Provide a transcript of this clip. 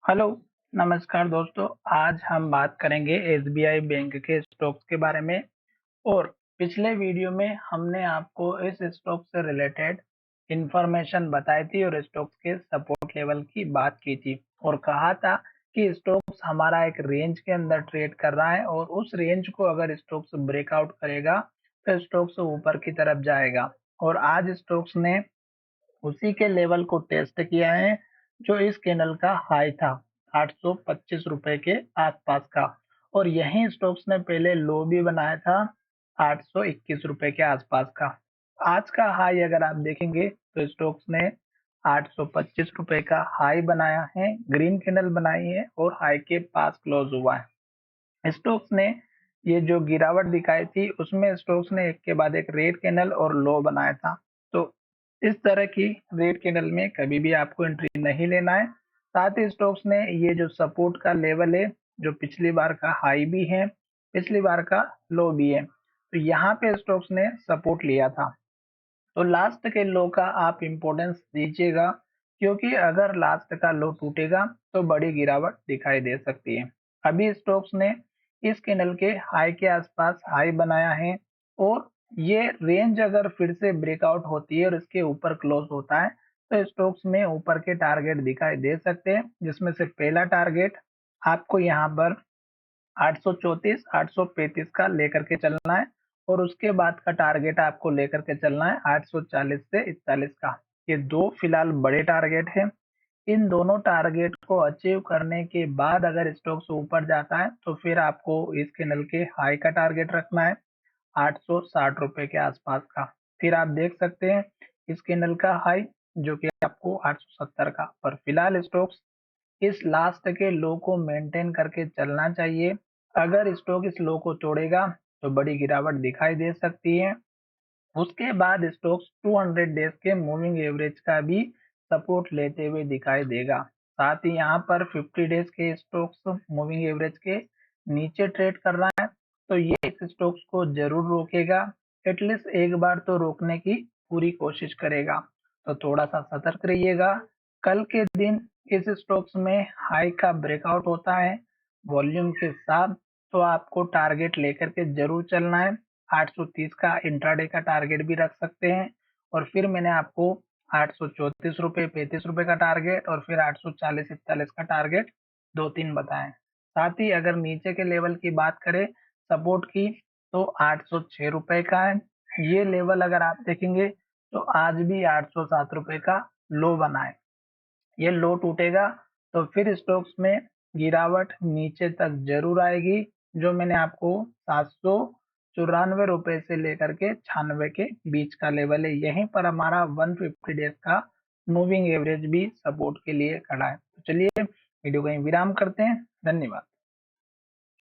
Hello, नमस्कार दोस्तों। आज हम बात करेंगे एसबीआई बैंक के स्टॉक्स के बारे में। और पिछले वीडियो में हमने आपको इस स्टॉक से रिलेटेड इंफॉर्मेशन बताई थी और स्टॉक्स के सपोर्ट लेवल की बात की थी और कहा था कि स्टॉक्स हमारा एक रेंज के अंदर ट्रेड कर रहा है और उस रेंज को अगर स्टॉक्स ब्रेकआउट करेगा तो स्टॉक्स ऊपर की तरफ जाएगा। और आज स्टॉक्स ने उसी के लेवल को टेस्ट किया है जो इस कैंडल का हाई था 825 रुपए के आसपास का। और यही स्टॉक्स ने पहले लो भी बनाया था 821 रुपए के आसपास का। आज का हाई अगर आप देखेंगे तो स्टॉक्स ने 825 रुपए का हाई बनाया है, ग्रीन कैंडल बनाई है और हाई के पास क्लोज हुआ है। स्टोक्स ने ये जो गिरावट दिखाई थी उसमें स्टोक्स ने एक के बाद एक रेड कैंडल और लो बनाया था। तो इस तरह की रेड कैंडल में कभी भी आपको एंट्री नहीं लेना है। साथ ही स्टोक्स ने ये जो सपोर्ट का लेवल है, जो पिछली बार का हाई भी है, पिछली बार का लो भी है, तो यहाँ पे स्टोक्स ने सपोर्ट लिया था। तो लास्ट के लो का आप इम्पोर्टेंस दीजिएगा, क्योंकि अगर लास्ट का लो टूटेगा तो बड़ी गिरावट दिखाई दे सकती है। अभी स्टॉक्स ने इस कैंडल के हाई के आसपास हाई बनाया है और ये रेंज अगर फिर से ब्रेकआउट होती है और इसके ऊपर क्लोज होता है तो स्टॉक्स में ऊपर के टारगेट दिखाई दे सकते हैं, जिसमें से पहला टारगेट आपको यहाँ पर 834 835 का लेकर के चलना है और उसके बाद का टारगेट आपको लेकर के चलना है 840 से 41 का। ये दो फिलहाल बड़े टारगेट हैं। इन दोनों टारगेट को अचीव करने के बाद अगर स्टॉक्स ऊपर जाता है तो फिर आपको इस कैंडल के हाई का टारगेट रखना है 860 रुपए के आसपास का। फिर आप देख सकते हैं इस कैंडल का हाई जो कि आपको 870 का। पर फिलहाल स्टॉक्स इस लास्ट के लो को मेंटेन करके चलना चाहिए। अगर स्टॉक इस लो को तोड़ेगा तो बड़ी गिरावट दिखाई दे सकती है। उसके बाद स्टॉक्स 200 डेज के मूविंग एवरेज का भी सपोर्ट लेते हुए दिखाई देगा। साथ ही यहाँ पर 50 डेज के स्टॉक्स मूविंग एवरेज के नीचे ट्रेड कर रहा है, तो ये इस स्टॉक्स को जरूर रोकेगा। एटलीस्ट एक बार तो रोकने की पूरी कोशिश करेगा। तो थोड़ा सा सतर्क रहिएगा। कल के दिन इस स्टॉक्स में हाई का ब्रेकआउट होता है वॉल्यूम के साथ, तो आपको टारगेट लेकर के जरूर चलना है। 830 का इंट्राडे का टारगेट भी रख सकते हैं। और फिर मैंने आपको 834 रुपये 35 रुपये का टारगेट और फिर 840 41 का टारगेट दो तीन बताएं। साथ ही अगर नीचे के लेवल की बात करें सपोर्ट की, तो 806 रुपये का है। ये लेवल अगर आप देखेंगे तो आज भी 807 रुपये का लो बना है। ये लो टूटेगा तो फिर स्टॉक्स में गिरावट नीचे तक जरूर आएगी। जो मैंने आपको 794 रुपए से लेकर के 96 के बीच का लेवल है, यहीं पर हमारा 150 डेज का मूविंग एवरेज भी सपोर्ट के लिए खड़ा है। तो चलिए वीडियो को यहीं विराम करते हैं। धन्यवाद।